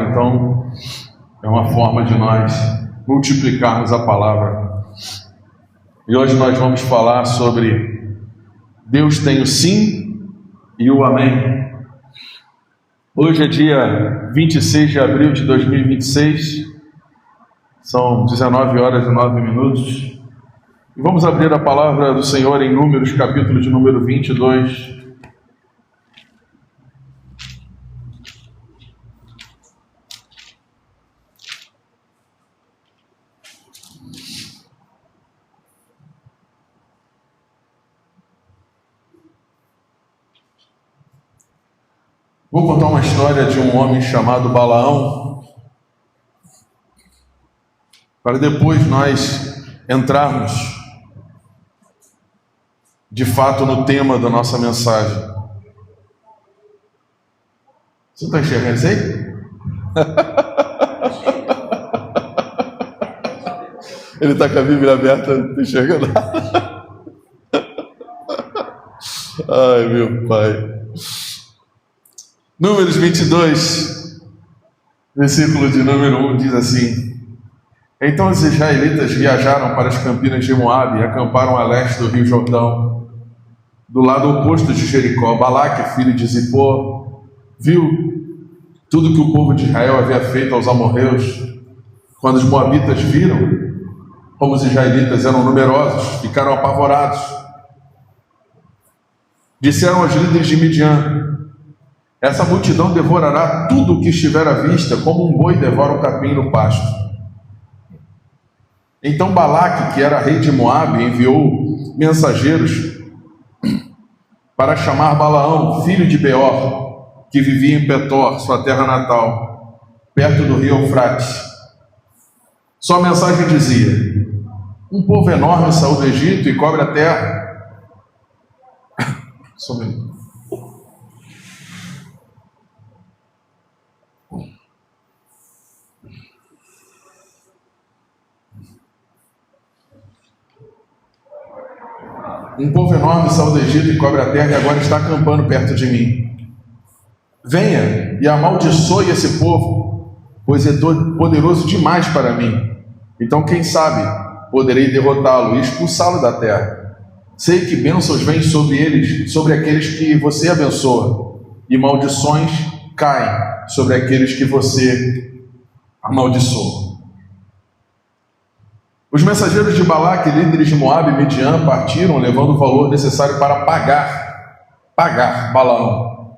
então é uma forma de nós multiplicarmos a palavra. E hoje nós vamos falar sobre Deus tem o sim e o amém. Hoje é dia 26 de abril de 2026, são 19 horas e 9 minutos. E vamos abrir a palavra do Senhor em Números, capítulo de número 22. Vou contar uma história de um homem chamado Balaão, para depois nós entrarmos de fato no tema da nossa mensagem. Você está enxergando isso aí? Ele está com a Bíblia aberta, não está enxergando nada. Ai, meu pai. Números 22, versículo de número 1, diz assim: Então os israelitas viajaram para as campinas de Moabe e acamparam a leste do rio Jordão, do lado oposto de Jericó. Balaque, filho de Zippor, viu tudo que o povo de Israel havia feito aos amorreus. Quando os moabitas viram como os israelitas eram numerosos, ficaram apavorados. Disseram aos líderes de Midian: Essa multidão devorará tudo o que estiver à vista, como um boi devora um capim no pasto. Então Balaque, que era rei de Moabe, enviou mensageiros para chamar Balaão, filho de Beor, que vivia em Petor, sua terra natal, perto do rio Eufrates. Sua mensagem dizia: Um povo enorme saiu do Egito e cobre a terra. Só um minuto. Um povo enorme saiu do Egito e cobre a terra e agora está acampando perto de mim. Venha e amaldiçoe esse povo, pois é poderoso demais para mim. Então, quem sabe, poderei derrotá-lo e expulsá-lo da terra. Sei que bênçãos vêm sobre eles, sobre aqueles que você abençoa, e maldições caem sobre aqueles que você amaldiçoa. Os mensageiros de Balaque, líderes de Moabe e Midian, partiram levando o valor necessário para pagar Balaão,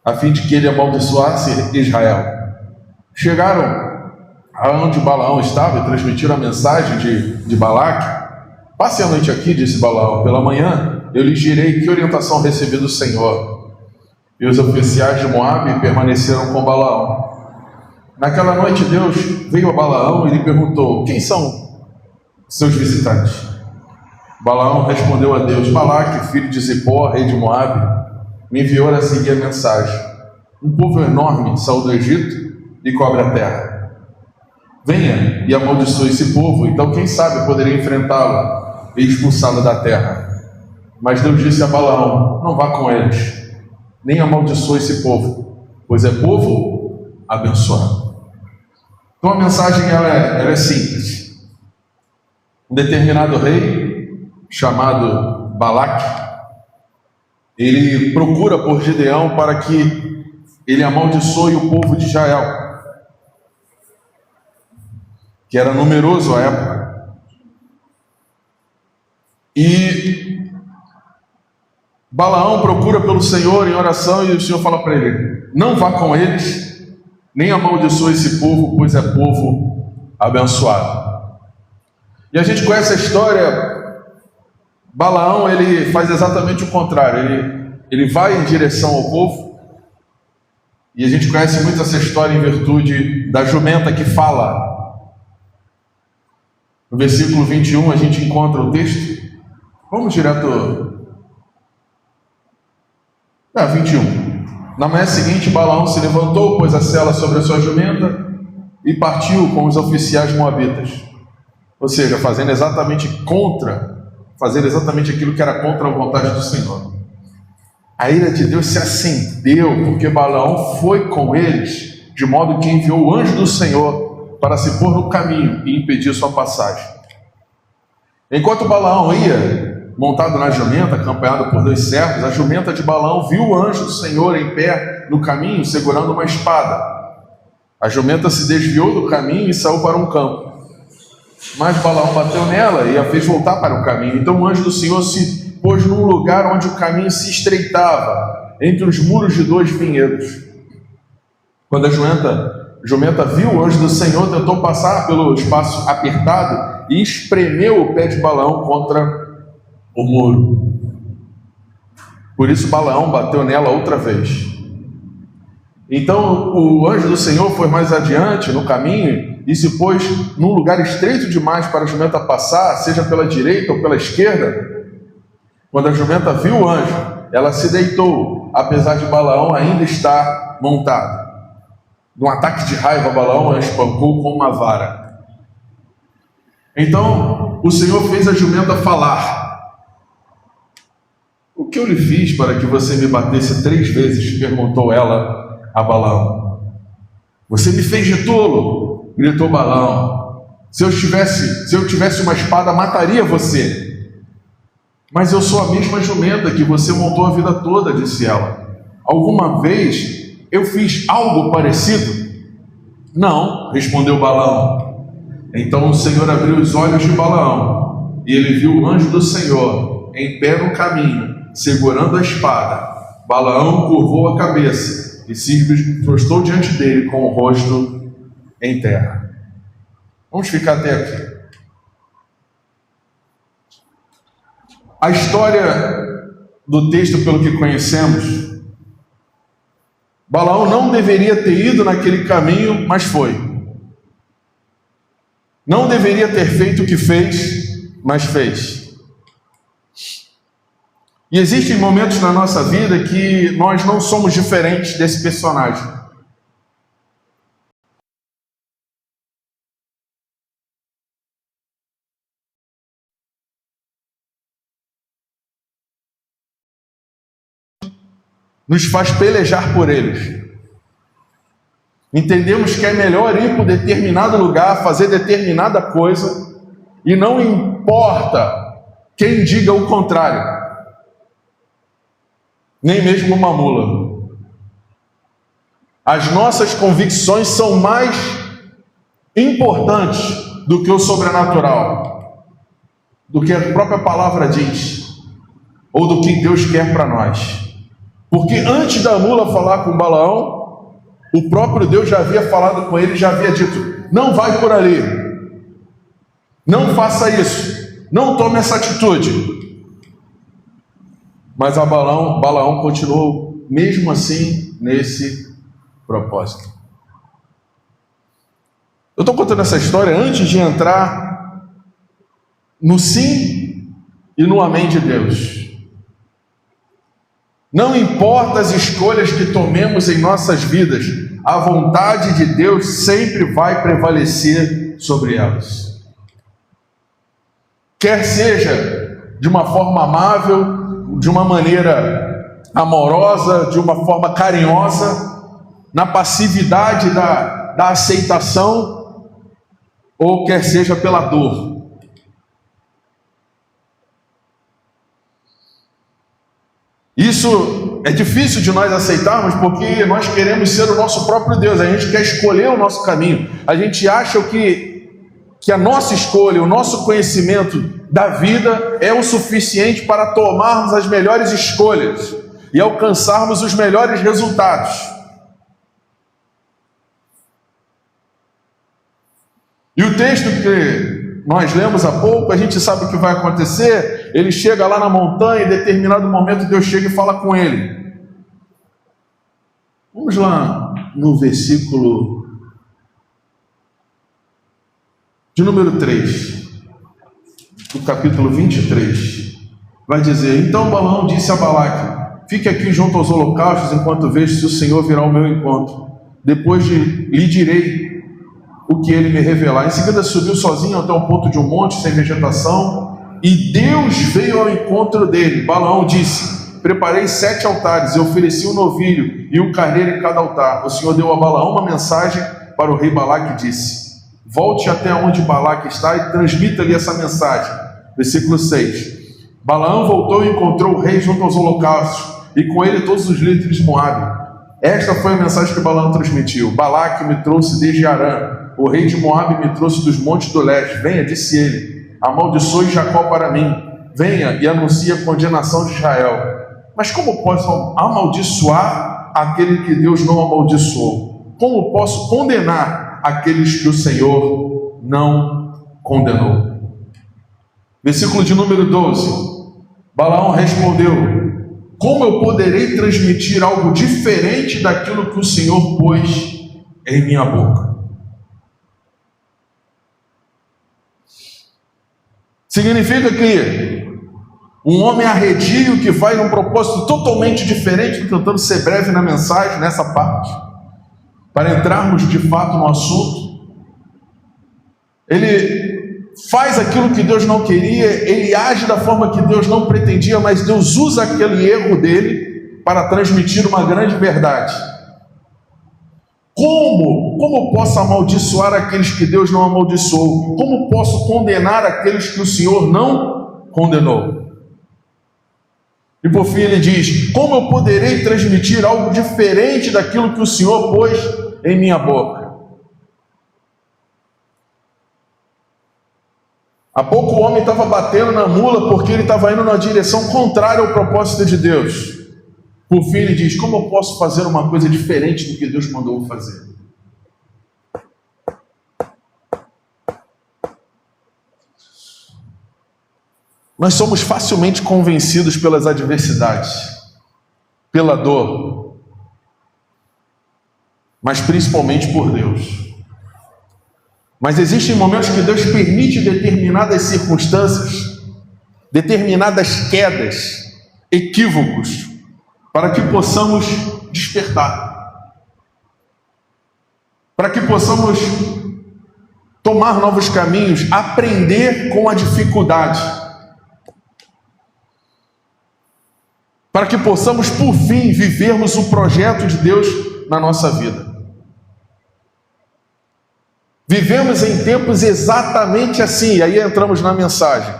a fim de que ele amaldiçoasse Israel. Chegaram aonde Balaão estava e transmitiram a mensagem de Balaque. Passe a noite aqui, disse Balaão. Pela manhã eu lhes direi que orientação recebi do Senhor. E os oficiais de Moabe permaneceram com Balaão. Naquela noite Deus veio a Balaão e lhe perguntou: Quem são seus visitantes? Balaão respondeu a Deus: Balaque, filho de Zippor, rei de Moabe, me enviou a seguir a mensagem: Um povo enorme saiu do Egito e cobre a terra. Venha e amaldiçoe esse povo, então quem sabe poderia enfrentá-lo e expulsá-lo da terra. Mas Deus disse a Balaão: Não vá com eles, nem amaldiçoe esse povo, pois é povo abençoado. Então a mensagem ela é simples. Um determinado rei, chamado Balaque, ele procura por Gideão para que ele amaldiçoe o povo de Israel, que era numeroso à época. E Balaão procura pelo Senhor em oração, e o Senhor fala para ele: Não vá com eles, nem amaldiçoe esse povo, pois é povo abençoado. E a gente conhece a história. Balaão, ele faz exatamente o contrário. Ele vai em direção ao povo. E a gente conhece muito essa história em virtude da jumenta que fala. No versículo 21 a gente encontra o texto. Vamos direto. 21. Na manhã seguinte, Balaão se levantou, pôs a sela sobre a sua jumenta e partiu com os oficiais moabitas. Ou seja, fazendo exatamente aquilo que era contra a vontade do Senhor. A ira de Deus se acendeu, porque Balaão foi com eles de modo que enviou o anjo do Senhor para se pôr no caminho e impedir sua passagem. Enquanto Balaão ia, montado na jumenta, acompanhado por 2 servos, a jumenta de Balaão viu o anjo do Senhor em pé no caminho, segurando uma espada. A jumenta se desviou do caminho e saiu para um campo. Mas Balaão bateu nela e a fez voltar para o caminho. Então o anjo do Senhor se pôs num lugar onde o caminho se estreitava, entre os muros de 2 vinhedos. Quando a jumenta viu o anjo do Senhor, tentou passar pelo espaço apertado e espremeu o pé de Balaão contra o muro. Por isso Balaão bateu nela outra vez. Então o anjo do Senhor foi mais adiante no caminho e se pôs num lugar estreito demais para a jumenta passar, seja pela direita ou pela esquerda. Quando a jumenta viu o anjo, ela se deitou, apesar de Balaão ainda estar montado. Num ataque de raiva, Balaão a espancou com uma vara. Então o Senhor fez a jumenta falar. O que eu lhe fiz para que você me batesse 3 vezes? Perguntou ela a Balaão. Você me fez de tolo, gritou Balaão. Se eu tivesse uma espada, mataria você. Mas eu sou a mesma jumenta que você montou a vida toda, disse ela. Alguma vez eu fiz algo parecido? Não, respondeu Balaão. Então o Senhor abriu os olhos de Balaão e ele viu o anjo do Senhor em pé no caminho, segurando a espada. Balaão curvou a cabeça e se prostou diante dele com o rosto em terra. Vamos ficar até aqui. A história do texto, pelo que conhecemos, Balaão não deveria ter ido naquele caminho, mas foi. Não deveria ter feito o que fez, mas fez. E existem momentos na nossa vida que nós não somos diferentes desse personagem. Nos faz pelejar por eles. Entendemos que é melhor ir para determinado lugar, fazer determinada coisa, e não importa quem diga o contrário. Nem mesmo uma mula. As nossas convicções são mais importantes do que o sobrenatural, do que a própria palavra diz, ou do que Deus quer para nós. Porque antes da mula falar com Balaão, o próprio Deus já havia falado com ele, já havia dito: não vai por ali, não faça isso, não tome essa atitude. Mas Balaão continuou, mesmo assim, nesse propósito. Eu estou contando essa história antes de entrar no sim e no amém de Deus. Não importa as escolhas que tomemos em nossas vidas, a vontade de Deus sempre vai prevalecer sobre elas. Quer seja de uma forma amável, de uma maneira amorosa, de uma forma carinhosa, na passividade da aceitação, ou quer seja pela dor. Isso é difícil de nós aceitarmos porque nós queremos ser o nosso próprio Deus, a gente quer escolher o nosso caminho, a gente acha que a nossa escolha, o nosso conhecimento da vida é o suficiente para tomarmos as melhores escolhas e alcançarmos os melhores resultados. E o texto que nós lemos há pouco, a gente sabe o que vai acontecer. Ele chega lá na montanha e em determinado momento Deus chega e fala com ele. Vamos lá no versículo de número 3, do capítulo 23. Vai dizer: então Balaão disse a Balaque: fique aqui junto aos holocaustos enquanto vejo se o Senhor virá ao meu encontro. Depois lhe direi o que ele me revelar. Em seguida subiu sozinho até um ponto de um monte sem vegetação, e Deus veio ao encontro dele. Balaão disse: preparei 7 altares e ofereci um novilho e um carneiro em cada altar. O Senhor deu a Balaão uma mensagem para o rei Balaque e disse: volte até onde Balaque está e transmita-lhe essa mensagem. Versículo 6. Balaão voltou e encontrou o rei junto aos holocaustos, e com ele todos os líderes de Moabe. Esta foi a mensagem que Balaão transmitiu: Balaque me trouxe desde Arã, o rei de Moabe me trouxe dos montes do leste. Venha, disse ele, amaldiçoe Jacó para mim. Venha e anuncie a condenação de Israel. Mas como posso amaldiçoar aquele que Deus não amaldiçoou? Como posso condenar aqueles que o Senhor não condenou? Versículo de número 12. Balaão respondeu: como eu poderei transmitir algo diferente daquilo que o Senhor pôs em minha boca? Significa que um homem arredio que vai num propósito totalmente diferente, tentando ser breve na mensagem, nessa parte, para entrarmos de fato no assunto, ele faz aquilo que Deus não queria, ele age da forma que Deus não pretendia, mas Deus usa aquele erro dele para transmitir uma grande verdade. Como posso amaldiçoar aqueles que Deus não amaldiçoou? Como posso condenar aqueles que o Senhor não condenou? E por fim ele diz: como eu poderei transmitir algo diferente daquilo que o Senhor pôs em minha boca? Há pouco o homem estava batendo na mula porque ele estava indo na direção contrária ao propósito de Deus. Por fim ele diz: como eu posso fazer uma coisa diferente do que Deus mandou eu fazer? Nós somos facilmente convencidos pelas adversidades, pela dor, mas principalmente por Deus. Mas existem momentos que Deus permite determinadas circunstâncias, determinadas quedas, equívocos, para que possamos despertar, para que possamos tomar novos caminhos, aprender com a dificuldade, para que possamos, por fim, vivermos o projeto de Deus na nossa vida. Vivemos em tempos exatamente assim, e aí entramos na mensagem,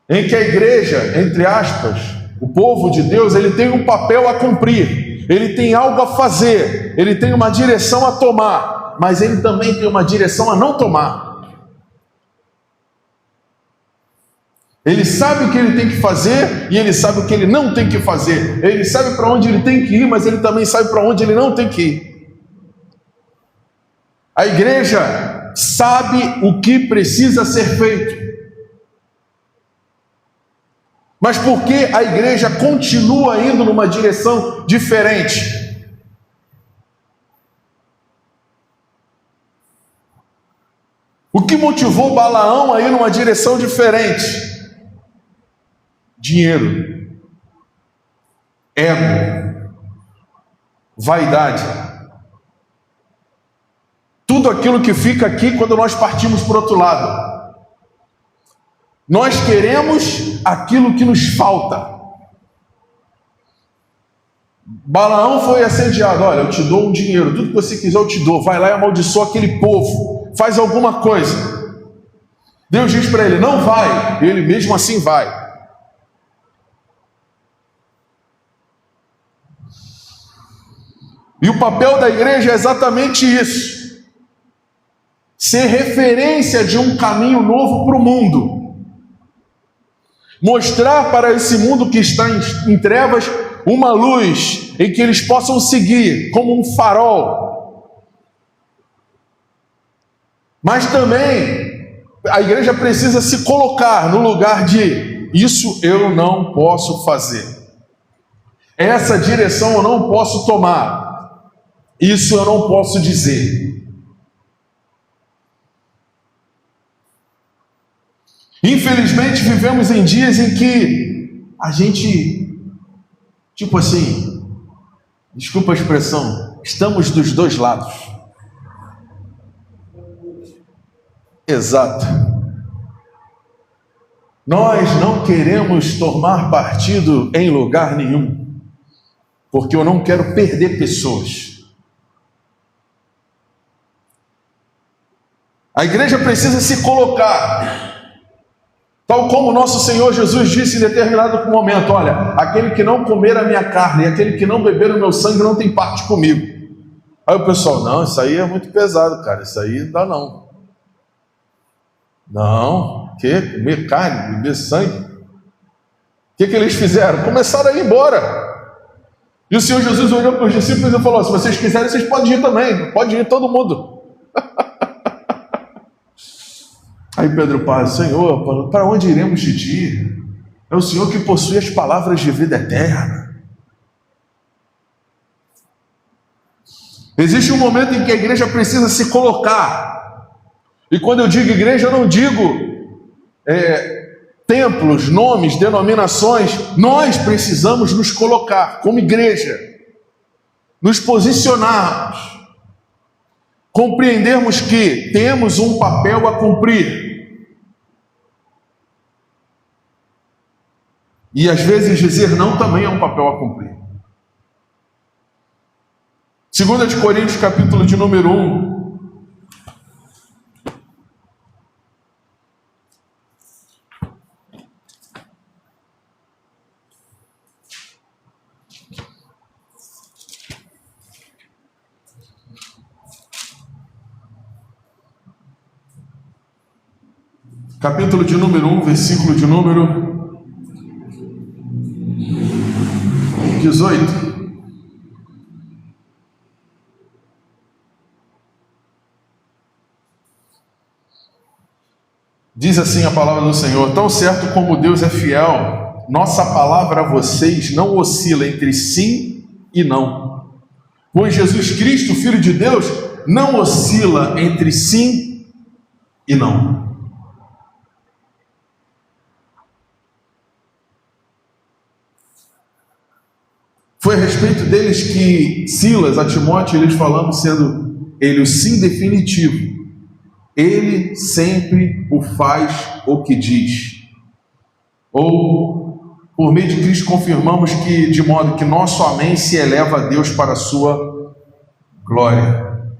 em que a igreja, entre aspas, o povo de Deus, ele tem um papel a cumprir, ele tem algo a fazer, ele tem uma direção a tomar, mas ele também tem uma direção a não tomar. Ele sabe o que ele tem que fazer e ele sabe o que ele não tem que fazer. Ele sabe para onde ele tem que ir, mas ele também sabe para onde ele não tem que ir. A igreja sabe o que precisa ser feito. Mas por que a igreja continua indo numa direção diferente? O que motivou Balaão a ir numa direção diferente? Dinheiro, ego, vaidade, tudo aquilo que fica aqui quando nós partimos para o outro lado. Nós queremos aquilo que nos falta. Balaão foi assediado: olha, eu te dou um dinheiro, tudo que você quiser eu te dou, vai lá e amaldiçoa aquele povo, faz alguma coisa. Deus diz para ele: não vai, ele mesmo assim vai. E o papel da igreja é exatamente isso: ser referência de um caminho novo para o mundo, mostrar para esse mundo que está em trevas uma luz em que eles possam seguir como um farol. Mas também a igreja precisa se colocar no lugar de: isso eu não posso fazer, essa direção eu não posso tomar, isso eu não posso dizer. Infelizmente vivemos em dias em que a gente, tipo assim, desculpa a expressão, estamos dos dois lados. Exato. Nós não queremos tomar partido em lugar nenhum, porque eu não quero perder pessoas. A igreja precisa se colocar, tal como o nosso Senhor Jesus disse em determinado momento: olha, aquele que não comer a minha carne e aquele que não beber o meu sangue não tem parte comigo. Aí o pessoal: não, isso aí é muito pesado, cara, isso aí não dá não. Não, que? Comer carne, beber sangue? O que eles fizeram? Começaram a ir embora. E o Senhor Jesus olhou para os discípulos e falou: se vocês quiserem, vocês podem ir também, pode ir todo mundo. Aí Pedro fala: Senhor, para onde iremos de ti? É o Senhor que possui as palavras de vida eterna. Existe um momento em que a igreja precisa se colocar. E quando eu digo igreja, eu não digo templos, nomes, denominações. Nós precisamos nos colocar como igreja, nos posicionarmos, compreendermos que temos um papel a cumprir. E às vezes dizer não também é um papel a cumprir. 2 de Coríntios, capítulo de número 1. Capítulo de número 1, versículo de número 18. Diz assim a palavra do Senhor: tão certo como Deus é fiel, nossa palavra a vocês não oscila entre sim e não. Pois Jesus Cristo, Filho de Deus, não oscila entre sim e não. Foi a respeito deles que Silas, a Timóteo, eles falamos, sendo ele o sim definitivo. Ele sempre o faz o que diz. Ou, por meio de Cristo, confirmamos que, de modo que nosso amém se eleva a Deus para a sua glória.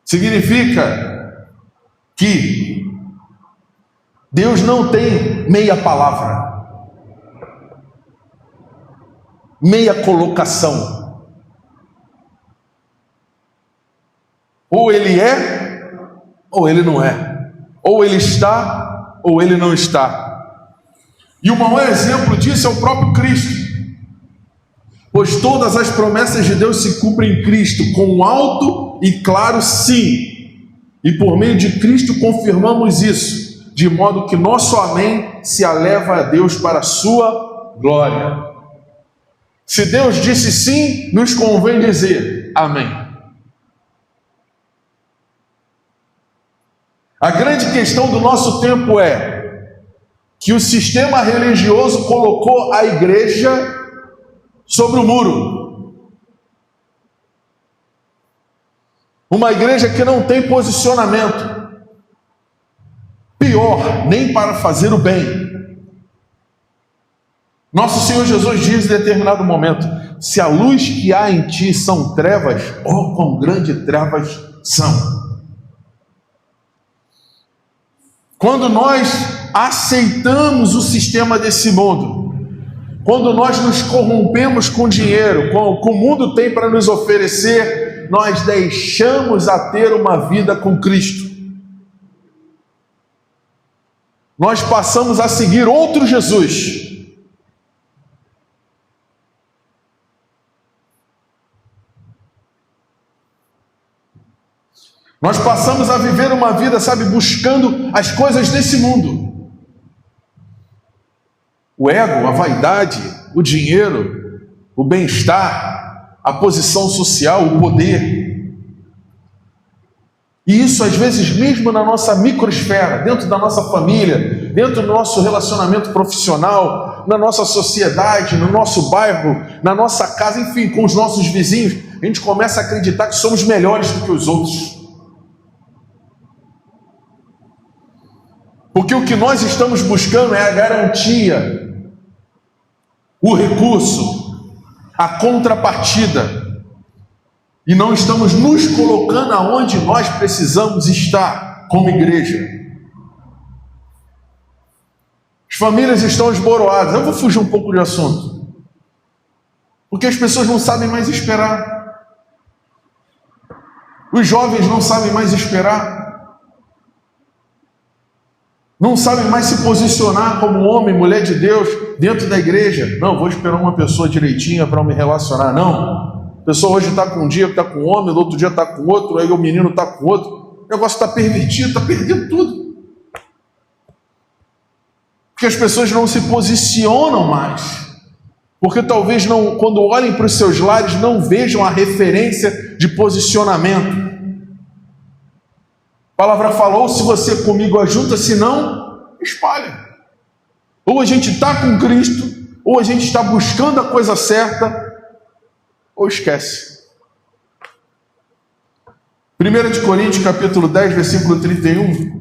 Significa que Deus não tem meia palavra, meia colocação. Ou ele é, ou ele não é. Ou ele está, ou ele não está. E o maior exemplo disso é o próprio Cristo. Pois todas as promessas de Deus se cumprem em Cristo, com um alto e claro sim. E por meio de Cristo confirmamos isso, de modo que nosso amém se eleva a Deus para a sua glória. Se Deus disse sim, nos convém dizer amém. A grande questão do nosso tempo é que o sistema religioso colocou a igreja sobre o muro. Uma igreja que não tem posicionamento. Pior, nem para fazer o bem. Nosso Senhor Jesus diz em determinado momento: se a luz que há em ti são trevas, oh, quão grandes trevas são. Quando nós aceitamos o sistema desse mundo, quando nós nos corrompemos com dinheiro, com o que o mundo tem para nos oferecer, nós deixamos a ter uma vida com Cristo. Nós passamos a seguir outro Jesus. Nós passamos a viver uma vida, buscando as coisas desse mundo. O ego, a vaidade, o dinheiro, o bem-estar, a posição social, o poder. E isso, às vezes, mesmo na nossa microesfera, dentro da nossa família, dentro do nosso relacionamento profissional, na nossa sociedade, no nosso bairro, na nossa casa, enfim, com os nossos vizinhos, a gente começa a acreditar que somos melhores do que os outros. Porque o que nós estamos buscando é a garantia, o recurso, a contrapartida. E não estamos nos colocando aonde nós precisamos estar como igreja. As famílias estão esboroadas. Eu vou fugir um pouco de assunto. Porque as pessoas não sabem mais esperar. Os jovens não sabem mais esperar. Não sabem mais se posicionar como homem, mulher de Deus, dentro da igreja. Não, vou esperar uma pessoa direitinha para me relacionar. Não. A pessoa hoje está com um dia, está com um homem, no outro dia está com outro, aí o menino está com outro. O negócio está pervertido, está perdendo tudo. Porque as pessoas não se posicionam mais. Porque talvez não, quando olhem para os seus lares, não vejam a referência de posicionamento. A palavra falou, se você comigo ajunta, se não, espalha. Ou a gente está com Cristo, ou a gente está buscando a coisa certa, ou esquece. 1 Coríntios capítulo 10, versículo 31.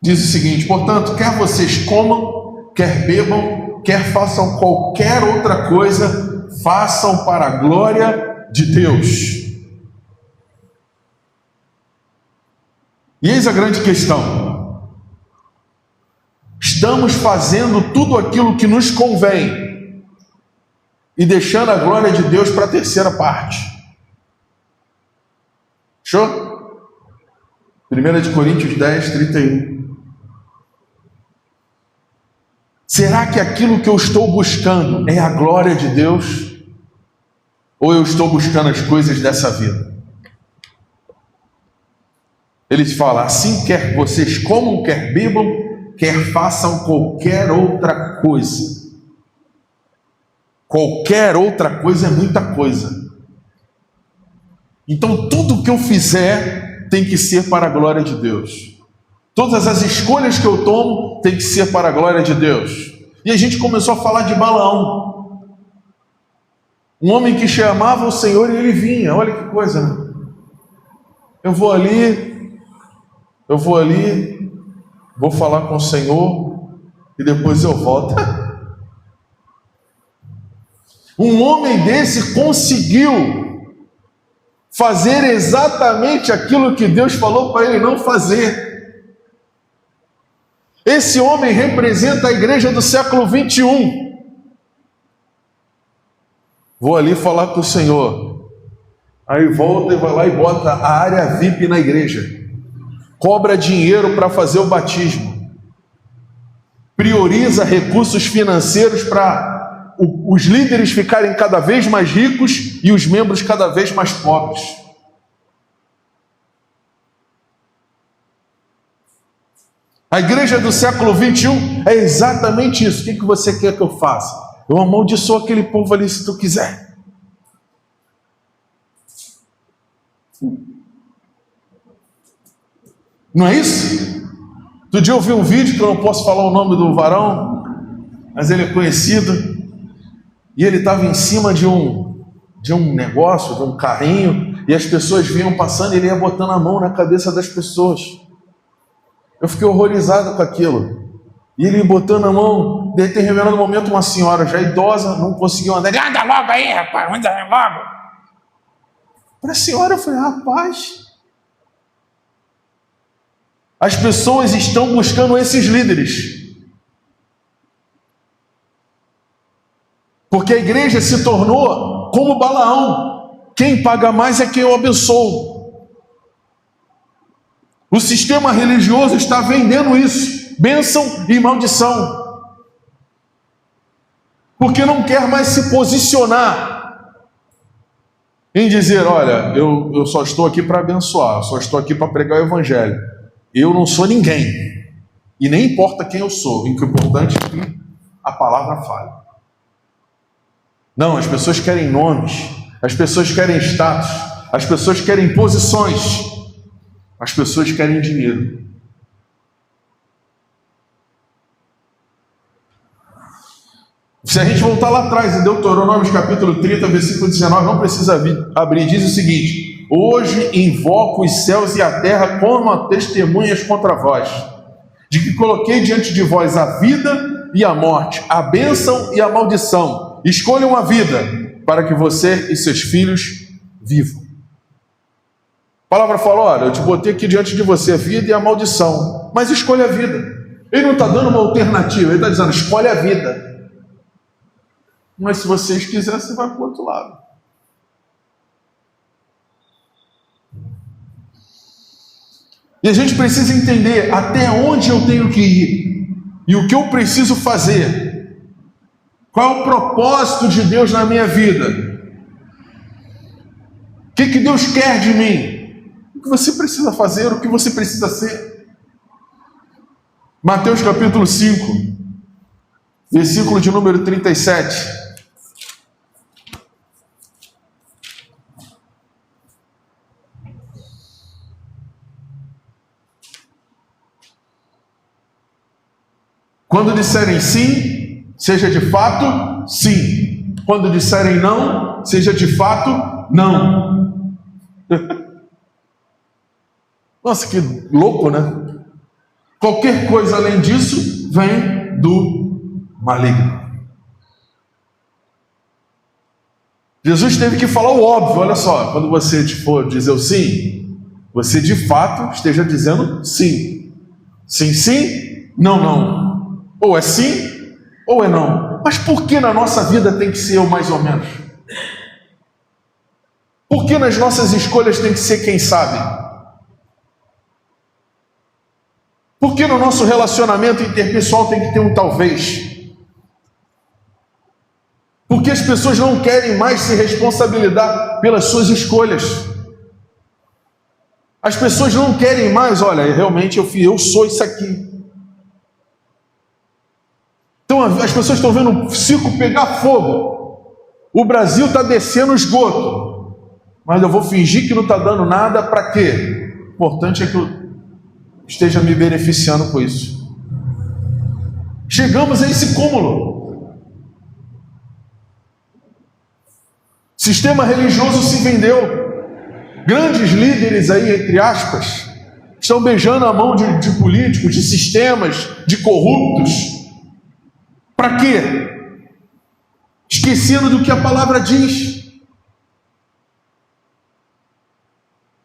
Diz o seguinte: portanto, quer vocês comam, quer bebam, quer façam qualquer outra coisa, façam para a glória de Deus. E eis a grande questão: estamos fazendo tudo aquilo que nos convém e deixando a glória de Deus para a terceira parte. Show? 1 Coríntios 10, 31. Será que aquilo que eu estou buscando é a glória de Deus? Ou eu estou buscando as coisas dessa vida? Ele fala, assim quer vocês comam, quer bebam, quer façam qualquer outra coisa. Qualquer outra coisa é muita coisa. Então tudo que eu fizer tem que ser para a glória de Deus. Todas as escolhas que eu tomo tem que ser para a glória de Deus. E a gente começou a falar de Balaão. Um homem que chamava o Senhor e ele vinha. Olha que coisa, né? Eu vou ali, vou falar com o Senhor e depois eu volto. Um homem desse conseguiu fazer exatamente aquilo que Deus falou para ele não fazer. Esse homem representa a igreja do século 21. Vou ali falar com o Senhor. Aí volta e vai lá e bota a área VIP na igreja. Cobra dinheiro para fazer o batismo. Prioriza recursos financeiros para os líderes ficarem cada vez mais ricos e os membros cada vez mais pobres. A igreja do século 21 é exatamente isso. O que você quer que eu faça? Eu amaldiçoo aquele povo ali se tu quiser. Não é isso? Outro dia eu vi um vídeo que eu não posso falar o nome do varão, mas ele é conhecido, e ele estava em cima de um negócio, de um carrinho, e as pessoas vinham passando e ele ia botando a mão na cabeça das pessoas. Eu fiquei horrorizado com aquilo. E ele botando a mão, de determinado momento uma senhora já idosa, não conseguiu andar. Ele, anda logo aí, rapaz, anda logo. Para a senhora eu falei, rapaz, as pessoas estão buscando esses líderes. Porque a igreja se tornou como Balaão. Quem paga mais é quem eu abençoo. O sistema religioso está vendendo isso, bênção e maldição, porque não quer mais se posicionar em dizer, olha, eu só estou aqui para abençoar, eu só estou aqui para pregar o evangelho, eu não sou ninguém, e nem importa quem eu sou, o importante é que a palavra fale. Não, as pessoas querem nomes, as pessoas querem status, as pessoas querem posições, as pessoas querem dinheiro. Se a gente voltar lá atrás, em Deuteronômio capítulo 30, versículo 19, não precisa abrir, diz o seguinte: hoje invoco os céus e a terra como testemunhas contra vós, de que coloquei diante de vós a vida e a morte, a bênção e a maldição. Escolham a vida, para que você e seus filhos vivam. A palavra fala: olha, eu te botei aqui diante de você a vida e a maldição, mas escolha a vida. Ele não está dando uma alternativa, ele está dizendo: escolhe a vida. Mas se vocês quiserem, você vai para o outro lado. E a gente precisa entender até onde eu tenho que ir e o que eu preciso fazer. Qual é o propósito de Deus na minha vida? O que Deus quer de mim? O que você precisa fazer, o que você precisa ser. Mateus capítulo 5, versículo de número 37. Quando disserem sim, seja de fato sim. Quando disserem não, seja de fato não. Nossa, que louco, né? Qualquer coisa além disso vem do maligno. Jesus teve que falar o óbvio. Olha só, quando você for dizer o sim, você de fato esteja dizendo sim. Sim, sim, não, não. Ou é sim, ou é não. Mas por que na nossa vida tem que ser o mais ou menos? Por que nas nossas escolhas tem que ser quem sabe? Por que no nosso relacionamento interpessoal tem que ter um talvez? Por que as pessoas não querem mais se responsabilizar pelas suas escolhas? As pessoas não querem mais: olha, realmente eu sou isso aqui. Então as pessoas estão vendo um circo pegar fogo. O Brasil está descendo o esgoto. Mas eu vou fingir que não está dando nada, para quê? O importante é que eu esteja me beneficiando com isso. Chegamos a esse cúmulo. Sistema religioso se vendeu. Grandes líderes aí, entre aspas, estão beijando a mão de políticos, de sistemas, de corruptos. Para quê? Esquecendo do que a palavra diz.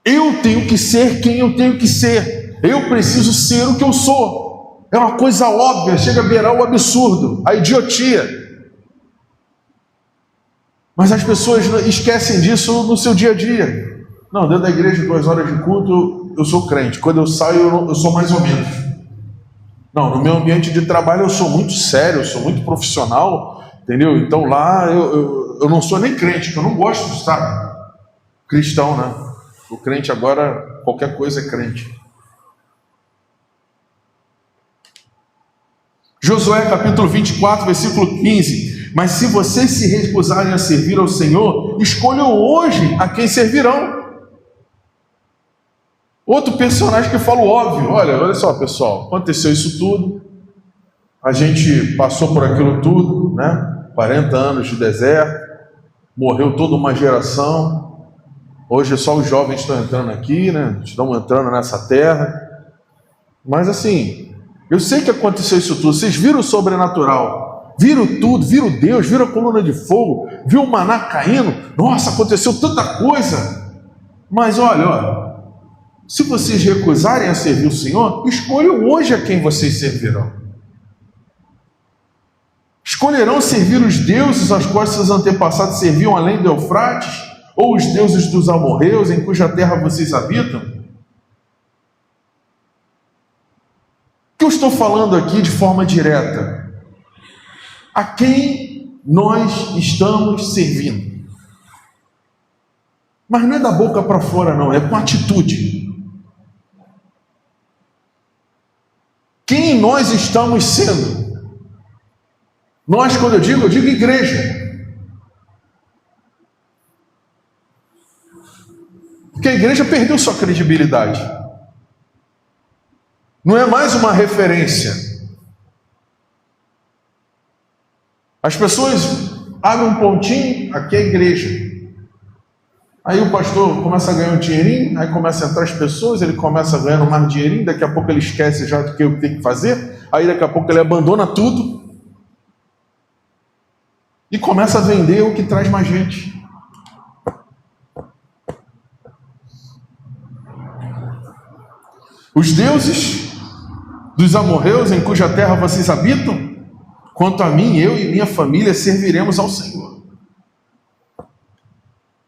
Eu tenho que ser quem eu tenho que ser. Eu preciso ser o que eu sou. É uma coisa óbvia, chega a beirar o absurdo, a idiotia. Mas as pessoas esquecem disso no seu dia a dia. Não, dentro da igreja, 2 horas de culto, eu sou crente. Quando eu saio, eu sou mais ou menos. Não, no meu ambiente de trabalho eu sou muito sério, eu sou muito profissional, entendeu? Então lá eu não sou nem crente, porque eu não gosto de estar cristão, né? O crente agora, qualquer coisa é crente. Josué capítulo 24, versículo 15. Mas se vocês se recusarem a servir ao Senhor, escolham hoje a quem servirão. Outro personagem que fala o óbvio: olha só, pessoal, aconteceu isso tudo, a gente passou por aquilo tudo, né? 40 anos de deserto, morreu toda uma geração, hoje só os jovens estão entrando aqui, né? Estão entrando nessa terra, mas assim, eu sei que aconteceu isso tudo, vocês viram o sobrenatural, viram tudo, viram Deus, viram a coluna de fogo, viram o maná caindo, nossa, aconteceu tanta coisa, mas olha, se vocês recusarem a servir o Senhor, escolham hoje a quem vocês servirão. Escolherão servir os deuses aos quais seus antepassados serviam além do Eufrates, ou os deuses dos amorreus em cuja terra vocês habitam? O que eu estou falando aqui de forma direta? A quem nós estamos servindo? Mas não é da boca para fora, não, é com atitude. Quem nós estamos sendo? Nós, quando eu digo igreja. Porque a igreja perdeu sua credibilidade. Não é mais uma referência. As pessoas abrem um pontinho, aqui é a igreja. Aí o pastor começa a ganhar um dinheirinho, aí começa a entrar as pessoas, ele começa a ganhar mais dinheirinho, daqui a pouco ele esquece já do que eu tenho que fazer, aí daqui a pouco ele abandona tudo e começa a vender o que traz mais gente. Os deuses dos amorreus em cuja terra vocês habitam, quanto a mim, eu e minha família serviremos ao Senhor.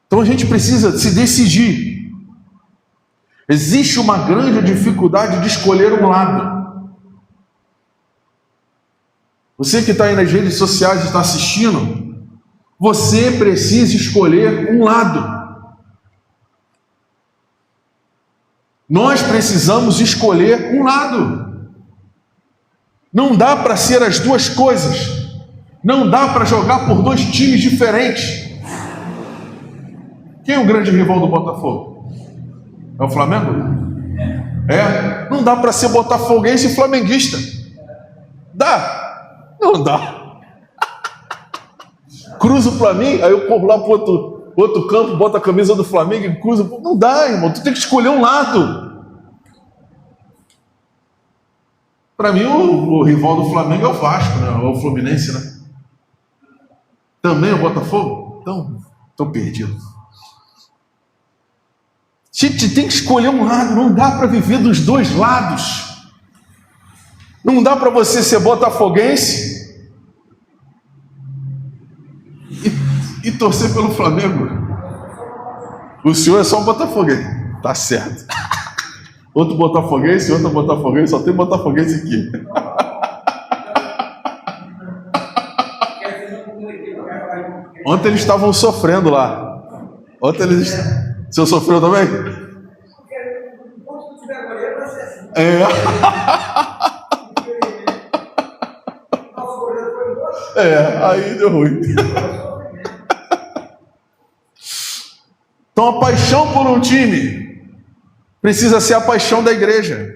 Então a gente precisa se decidir. Existe uma grande dificuldade de escolher um lado. Você que está aí nas redes sociais e está assistindo, você precisa escolher um lado. Nós precisamos escolher um lado. Não dá para ser as duas coisas. Não dá para jogar por dois times diferentes. Quem é o grande rival do Botafogo? É o Flamengo? É? Não dá para ser botafoguense e flamenguista. Dá? Não dá. Cruza o Flamengo, aí eu corro lá para outro campo, bota a camisa do Flamengo e cruza. Não dá, irmão. Tu tem que escolher um lado. Para mim, o rival do Flamengo é o Vasco, né? Ou o Fluminense, né? Também é o Botafogo? Então, estou perdido. A gente tem que escolher um lado, não dá para viver dos dois lados. Não dá para você ser botafoguense e torcer pelo Flamengo. O senhor é só um botafoguense. Tá certo. Outro botafoguense, outro botafoguense, só tem botafoguense aqui. Ontem eles estavam sofrendo lá. Ontem eles... O senhor sofreu também? É. Aí deu ruim. Então a paixão por um time precisa ser a paixão da igreja.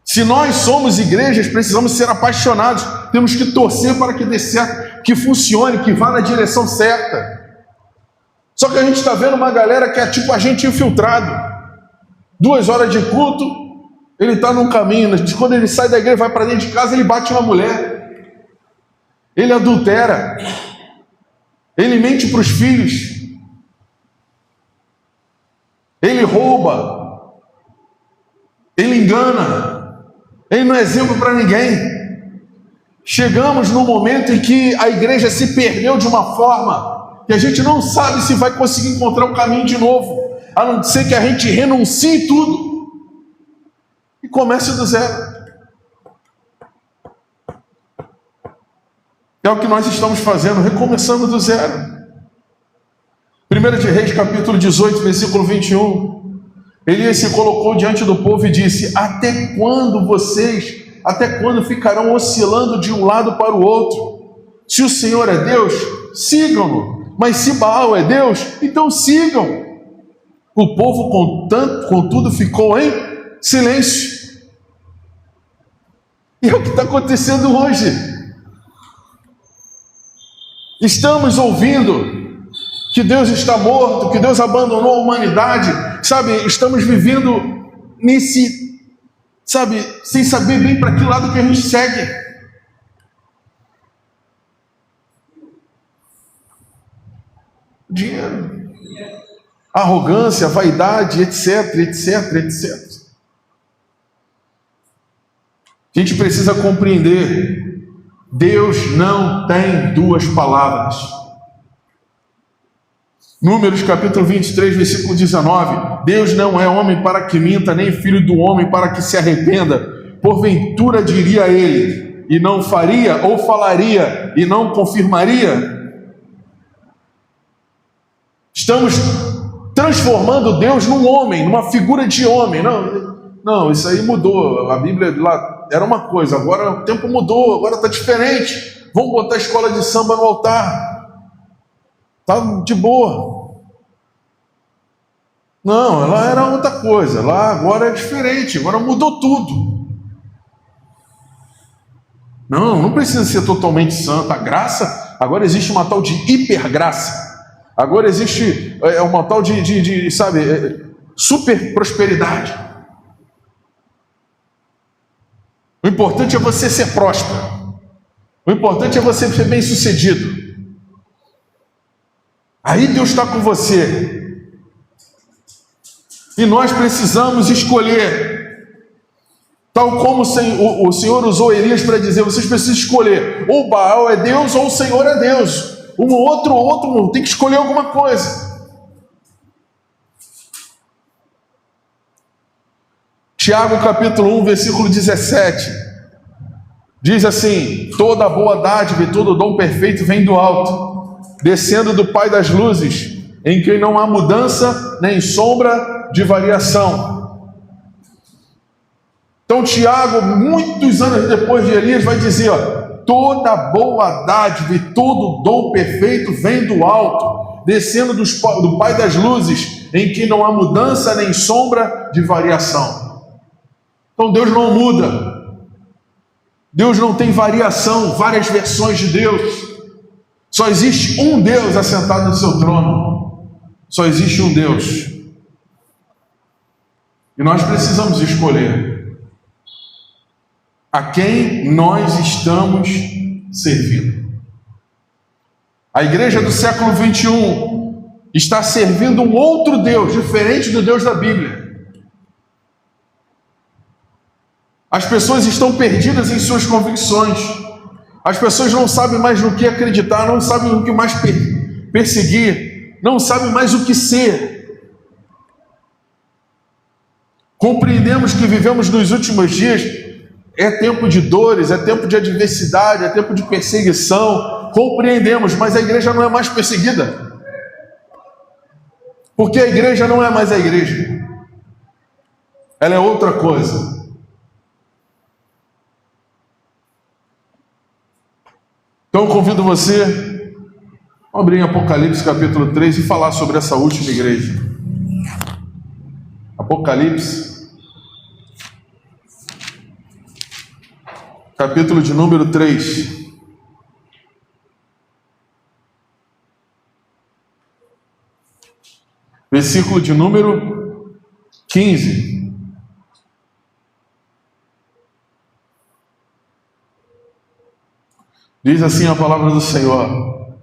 Se nós somos igrejas, precisamos ser apaixonados. Temos que torcer para que dê certo, que funcione, que vá na direção certa. Só que a gente está vendo uma galera que é tipo agente infiltrado. 2 horas de culto, ele está num caminho. Quando ele sai da igreja, vai para dentro de casa, ele bate uma mulher. Ele adultera. Ele mente para os filhos. Ele rouba. Ele engana. Ele não é exemplo para ninguém. Chegamos num momento em que a igreja se perdeu de uma forma que a gente não sabe se vai conseguir encontrar o caminho de novo, a não ser que a gente renuncie tudo e comece do zero. É o que nós estamos fazendo, recomeçando do zero. 1 de Reis, capítulo 18, versículo 21. Elias se colocou diante do povo e disse: até quando ficarão oscilando de um lado para o outro? Se o Senhor é Deus, sigam-no. Mas se Baal é Deus, então sigam. O povo, contudo, ficou em silêncio. E é o que está acontecendo hoje. Estamos ouvindo que Deus está morto, que Deus abandonou a humanidade, sabe? Estamos vivendo sem saber bem para que lado que a gente segue. Dinheiro, arrogância, vaidade, etc, etc, etc. A gente precisa compreender: Deus não tem duas palavras. Números capítulo 23, versículo 19. Deus não é homem para que minta, nem filho do homem para que se arrependa. Porventura diria ele, e não faria, ou falaria, e não confirmaria? Estamos transformando Deus num homem, numa figura de homem. Não, isso aí mudou. A Bíblia lá era uma coisa, agora o tempo mudou, agora está diferente. Vamos botar a escola de samba no altar. Está de boa. Não, lá era outra coisa, lá agora é diferente, agora mudou tudo. Não precisa ser totalmente santo. A graça, agora existe uma tal de hipergraça. Agora existe uma tal de super prosperidade. O importante é você ser próspero. O importante é você ser bem-sucedido. Aí Deus está com você. E nós precisamos escolher. Tal como o Senhor usou Elias para dizer, vocês precisam escolher. Ou Baal é Deus ou o Senhor é Deus. Um outro, tem que escolher alguma coisa. Tiago capítulo 1, versículo 17. Diz assim: toda boa dádiva e todo dom perfeito vem do alto, descendo do Pai das luzes, em quem não há mudança nem sombra de variação. Então Tiago, muitos anos depois de Elias, vai dizer, toda boa dádiva e todo dom perfeito vem do alto, descendo do Pai das luzes, em que não há mudança nem sombra de variação. Então Deus não muda. Deus não tem variação, várias versões de Deus. Só existe um Deus assentado no seu trono. Só existe um Deus. E nós precisamos escolher a quem nós estamos servindo. A igreja do século 21 está servindo um outro Deus, diferente do Deus da Bíblia. As pessoas estão perdidas em suas convicções. As pessoas não sabem mais no que acreditar, não sabem o que mais perseguir, não sabem mais o que ser. Compreendemos que vivemos nos últimos dias, é tempo de dores, é tempo de adversidade, é tempo de perseguição. Compreendemos, mas a igreja não é mais perseguida. Porque a igreja não é mais a igreja. Ela é outra coisa. Então eu convido você a abrir em Apocalipse capítulo 3 e falar sobre essa última igreja. Apocalipse, capítulo de número 3. Versículo de número 15. Diz assim a palavra do Senhor: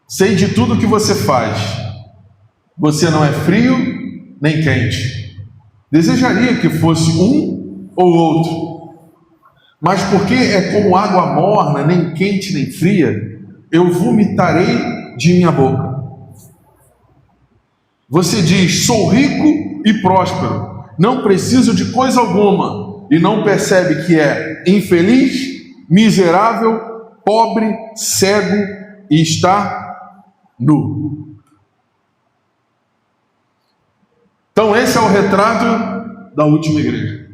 sei de tudo que você faz. Você não é frio nem quente. Desejaria que fosse um ou outro. Mas porque é como água morna, nem quente nem fria, eu vomitarei de minha boca. Você diz: sou rico e próspero, não preciso de coisa alguma, e não percebe que é infeliz, miserável, pobre, cego e está nu. Então esse é o retrato da última igreja.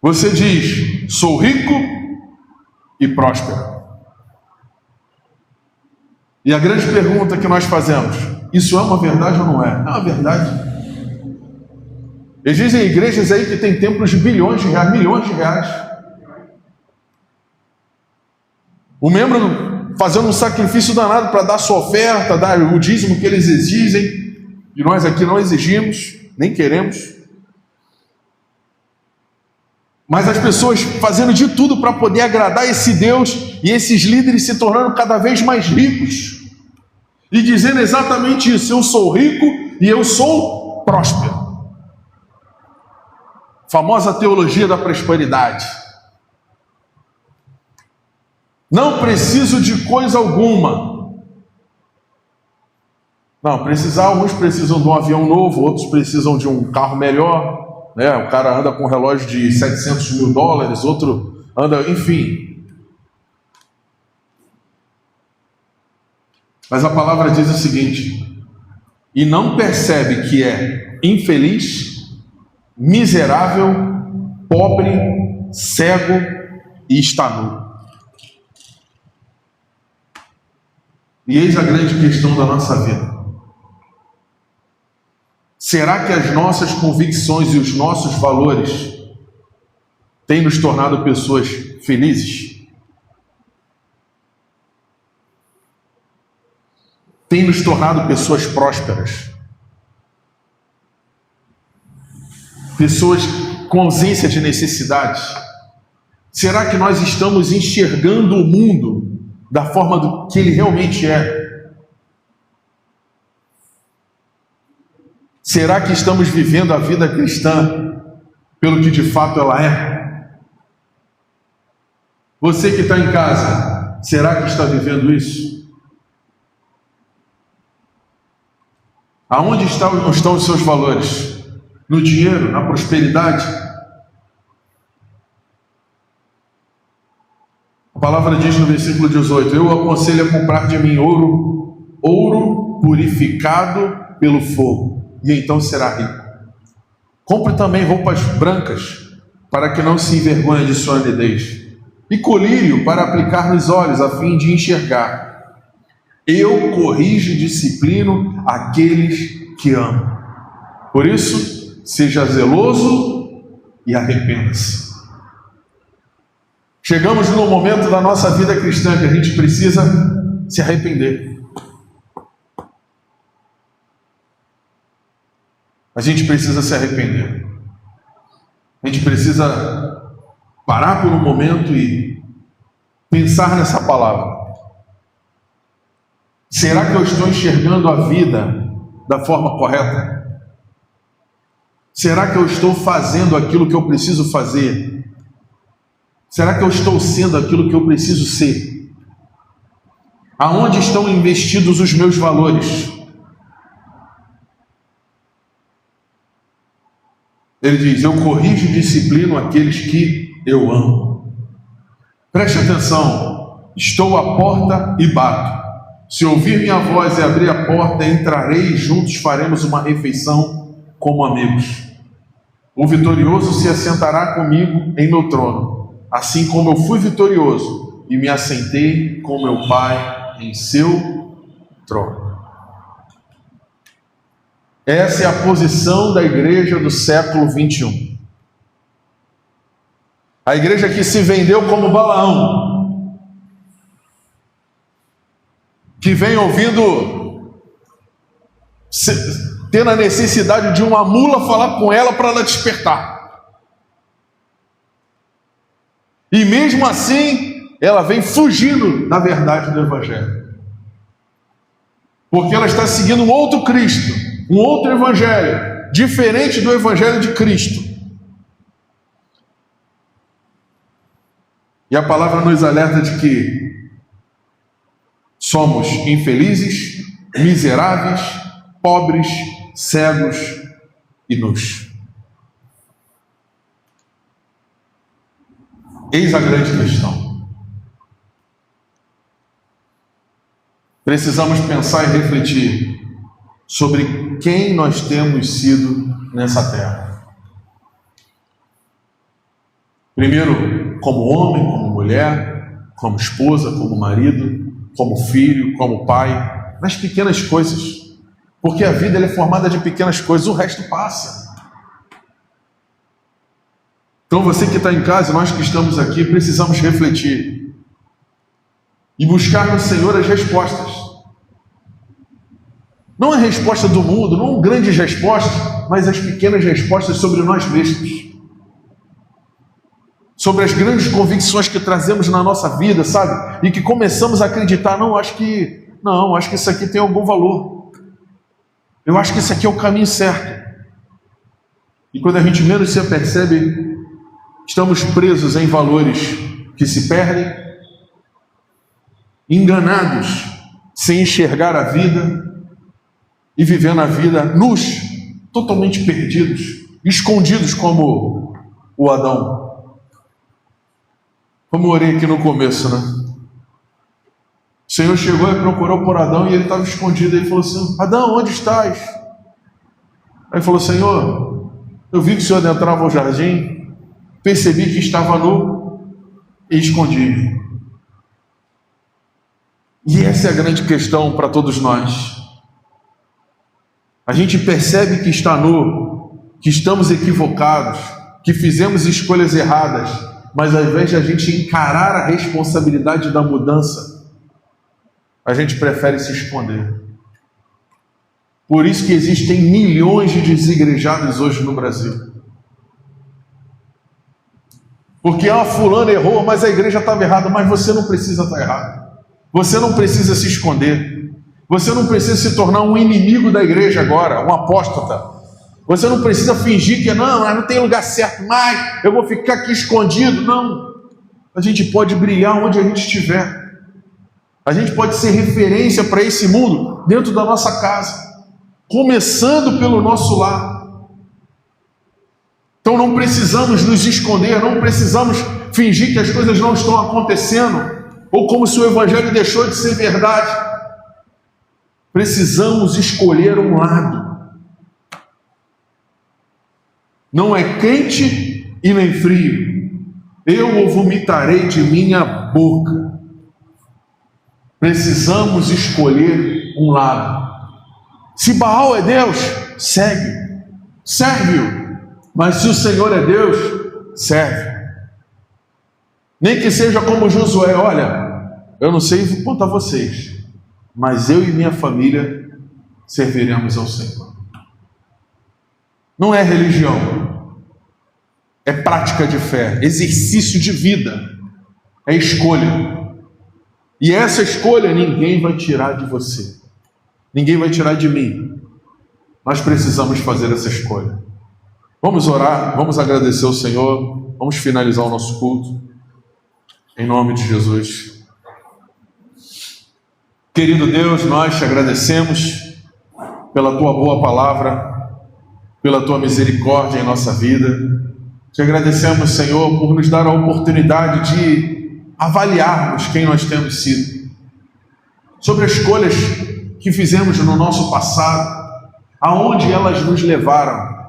Você diz: sou rico e próspero. E a grande pergunta que nós fazemos: isso é uma verdade ou não é? É uma verdade. Existem igrejas aí que têm templos de bilhões de reais, milhões de reais. O membro fazendo um sacrifício danado para dar sua oferta, dar o dízimo que eles exigem, e nós aqui não exigimos, nem queremos. Mas as pessoas fazendo de tudo para poder agradar esse Deus, e esses líderes se tornando cada vez mais ricos, e dizendo exatamente isso: eu sou rico e eu sou próspero. Famosa teologia da prosperidade. Não preciso de coisa alguma. Não, alguns precisam de um avião novo, outros precisam de um carro melhor, né? O cara anda com um relógio de $700 mil, outro anda, enfim. Mas a palavra diz o seguinte: e não percebe que é infeliz, miserável, pobre, cego e está nu. E eis a grande questão da nossa vida. Será que as nossas convicções e os nossos valores tem nos tornado pessoas felizes? Tem nos tornado pessoas prósperas? Pessoas com ausência de necessidade? Será que nós estamos enxergando o mundo da forma que ele realmente é? Será que estamos vivendo a vida cristã pelo que de fato ela é? Você que está em casa, será que está vivendo isso? Aonde estão os seus valores? No dinheiro? Na prosperidade? A palavra diz no versículo 18: eu aconselho a comprar de mim ouro purificado pelo fogo, e então será rico. Compre também roupas brancas, para que não se envergonhe de sua nudez, e colírio para aplicar nos olhos, a fim de enxergar. Eu corrijo e disciplino aqueles que amo. Por isso, seja zeloso e arrependa-se. Chegamos no momento da nossa vida cristã que a gente precisa se arrepender. A gente precisa se arrepender. A gente precisa parar por um momento e pensar nessa palavra. Será que eu estou enxergando a vida da forma correta? Será que eu estou fazendo aquilo que eu preciso fazer? Será que eu estou sendo aquilo que eu preciso ser? Aonde estão investidos os meus valores? Ele diz: eu corrijo e disciplino aqueles que eu amo. Preste atenção, estou à porta e bato. Se ouvir minha voz e abrir a porta, entrarei e juntos faremos uma refeição como amigos. O vitorioso se assentará comigo em meu trono, assim como eu fui vitorioso e me assentei com meu Pai em seu trono. Essa é a posição da igreja do século 21. A igreja que se vendeu como Balaão, que vem ouvindo, tendo a necessidade de uma mula falar com ela para ela despertar. E mesmo assim, ela vem fugindo da verdade do Evangelho. Porque ela está seguindo um outro Cristo, um outro Evangelho, diferente do Evangelho de Cristo. E a palavra nos alerta de que somos infelizes, miseráveis, pobres, cegos e nus. Eis a grande questão. Precisamos pensar e refletir sobre quem nós temos sido nessa terra. Primeiro, como homem, como mulher, como esposa, como marido, como filho, como pai, nas pequenas coisas. Porque a vida ela é formada de pequenas coisas, o resto passa. Então você que está em casa, nós que estamos aqui, precisamos refletir e buscar no Senhor as respostas. Não a resposta do mundo, não grandes respostas, mas as pequenas respostas sobre nós mesmos. Sobre as grandes convicções que trazemos na nossa vida, sabe? E que começamos a acreditar, acho que isso aqui tem algum valor. Eu acho que isso aqui é o caminho certo. E quando a gente menos se apercebe, estamos presos em valores que se perdem, enganados, sem enxergar a vida e vivendo a vida nus, totalmente perdidos, escondidos como o Adão. Como eu orei aqui no começo, né? O Senhor chegou e procurou por Adão e ele estava escondido. Ele falou assim: Adão, onde estás? Aí ele falou: Senhor, eu vi que o Senhor adentrava ao jardim, percebi que estava nu e escondi. E essa é a grande questão para todos nós. A gente percebe que está nu, que estamos equivocados, que fizemos escolhas erradas, mas ao invés de a gente encarar a responsabilidade da mudança, a gente prefere se esconder. Por isso que existem milhões de desigrejados hoje no Brasil. Porque fulano errou, mas a igreja estava errada. Mas você não precisa estar errado. Você não precisa se esconder. Você não precisa se tornar um inimigo da igreja agora, um apóstata. Você não precisa fingir que não tem lugar certo mais, eu vou ficar aqui escondido. Não. A gente pode brilhar onde a gente estiver. A gente pode ser referência para esse mundo dentro da nossa casa, começando pelo nosso lar. Então não precisamos nos esconder, não precisamos fingir que as coisas não estão acontecendo, ou como se o evangelho deixou de ser verdade. Precisamos escolher um lado. Não é quente e nem frio. Eu o vomitarei de minha boca. Precisamos escolher um lado. Se Baal é Deus, segue, serve-o. Mas se o Senhor é Deus, serve. Nem que seja como Josué: olha, eu não sei quanto a vocês, mas eu e minha família serviremos ao Senhor. Não é religião, é prática de fé, exercício de vida, é escolha. E essa escolha ninguém vai tirar de você, ninguém vai tirar de mim. Nós precisamos fazer essa escolha. Vamos orar, vamos agradecer ao Senhor, vamos finalizar o nosso culto, em nome de Jesus. Querido Deus, nós te agradecemos pela tua boa palavra, pela tua misericórdia em nossa vida. Te agradecemos, Senhor, por nos dar a oportunidade de avaliarmos quem nós temos sido, sobre as escolhas que fizemos no nosso passado, aonde elas nos levaram,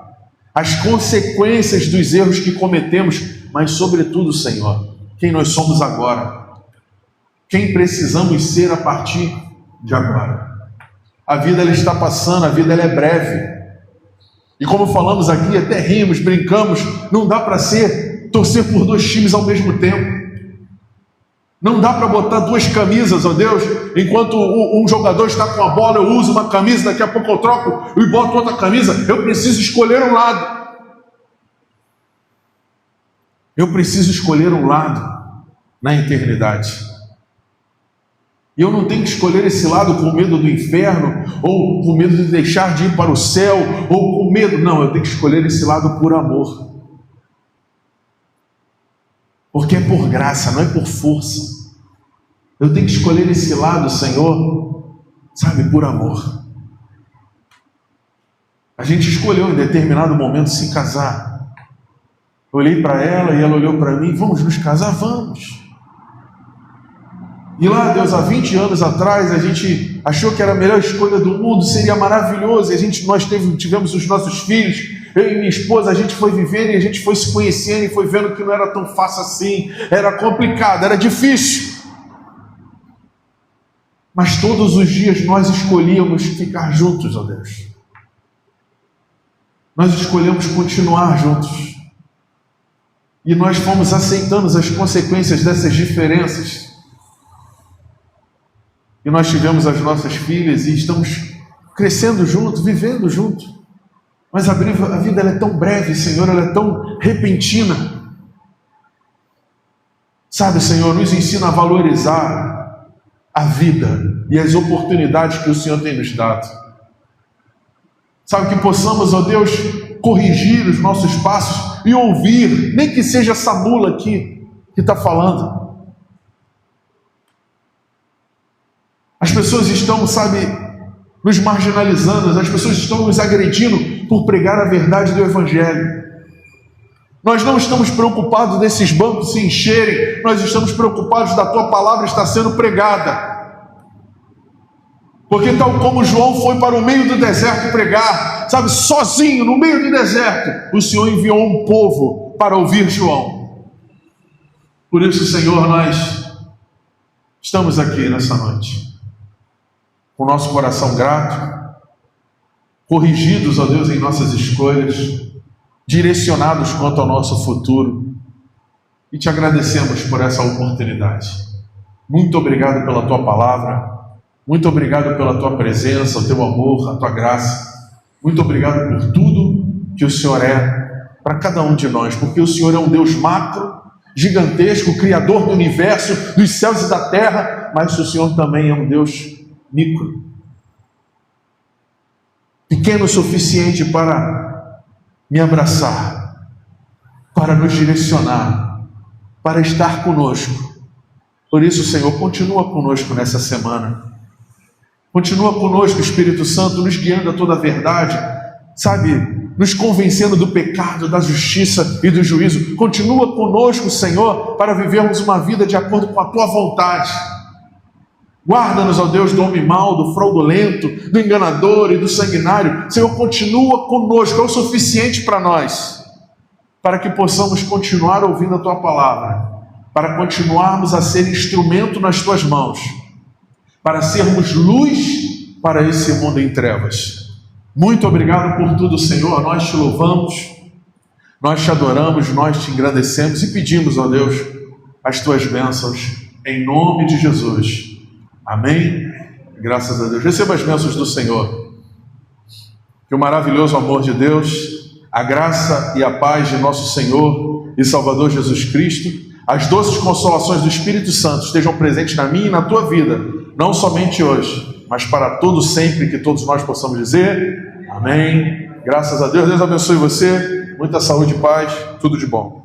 as consequências dos erros que cometemos, mas sobretudo, Senhor, quem nós somos agora, quem precisamos ser a partir de agora. A vida ela está passando, a vida ela é breve, e como falamos aqui, até rimos, brincamos, não dá para torcer por dois times ao mesmo tempo. Não dá para botar duas camisas, ó Deus, enquanto um jogador está com a bola, eu uso uma camisa, daqui a pouco eu troco e boto outra camisa. Eu preciso escolher um lado. Eu preciso escolher um lado na eternidade. E eu não tenho que escolher esse lado com medo do inferno, ou com medo de deixar de ir para o céu, ou com medo. Não, eu tenho que escolher esse lado por amor. Porque é por graça, não é por força. Eu tenho que escolher esse lado, Senhor, sabe, por amor. A gente escolheu em determinado momento se casar. Eu olhei para ela e ela olhou para mim: vamos nos casar? Vamos. E lá, Deus, há 20 anos atrás, a gente achou que era a melhor escolha do mundo, seria maravilhoso, e nós tivemos os nossos filhos, eu e minha esposa, a gente foi vivendo e a gente foi se conhecendo e foi vendo que não era tão fácil assim, era complicado, era difícil. Mas todos os dias nós escolhíamos ficar juntos, ó Deus. Nós escolhemos continuar juntos. E nós fomos aceitando as consequências dessas diferenças. E nós tivemos as nossas filhas e estamos crescendo juntos, vivendo juntos. Mas a vida ela é tão breve, Senhor, ela é tão repentina. Sabe, Senhor, nos ensina a valorizar a vida e as oportunidades que o Senhor tem nos dado. Sabe, que possamos, ó Deus, corrigir os nossos passos e ouvir, nem que seja essa mula aqui que está falando. As pessoas estão, sabe, nos marginalizando, as pessoas estão nos agredindo por pregar a verdade do Evangelho. Nós não estamos preocupados desses bancos se encherem, nós estamos preocupados da tua palavra estar sendo pregada. Porque tal como João foi para o meio do deserto pregar, sabe, sozinho, no meio do deserto, o Senhor enviou um povo para ouvir João. Por isso, Senhor, nós estamos aqui nessa noite, com o nosso coração grato, corrigidos, ó Deus, em nossas escolhas, direcionados quanto ao nosso futuro. E te agradecemos por essa oportunidade. Muito obrigado pela tua palavra. Muito obrigado pela tua presença, o teu amor, a tua graça. Muito obrigado por tudo que o Senhor é para cada um de nós, porque o Senhor é um Deus macro, gigantesco, criador do universo, dos céus e da terra, mas o Senhor também é um Deus micro, pequeno o suficiente para me abraçar, para nos direcionar, para estar conosco. Por isso, Senhor, continua conosco nessa semana. Continua conosco, Espírito Santo, nos guiando a toda a verdade, sabe, nos convencendo do pecado, da justiça e do juízo. Continua conosco, Senhor, para vivermos uma vida de acordo com a tua vontade. Guarda-nos, ó Deus, do homem mau, do fraudulento, do enganador e do sanguinário. Senhor, continua conosco, é o suficiente para nós, para que possamos continuar ouvindo a tua palavra, para continuarmos a ser instrumento nas tuas mãos, para sermos luz para esse mundo em trevas. Muito obrigado por tudo, Senhor. Nós te louvamos, nós te adoramos, nós te engrandecemos e pedimos, ó Deus, as tuas bênçãos, em nome de Jesus. Amém? Graças a Deus. Receba as bênçãos do Senhor. Que o maravilhoso amor de Deus, a graça e a paz de nosso Senhor e Salvador Jesus Cristo, as doces consolações do Espírito Santo estejam presentes na minha e na tua vida, não somente hoje, mas para todo sempre, que todos nós possamos dizer amém. Graças a Deus. Deus abençoe você, muita saúde e paz, tudo de bom.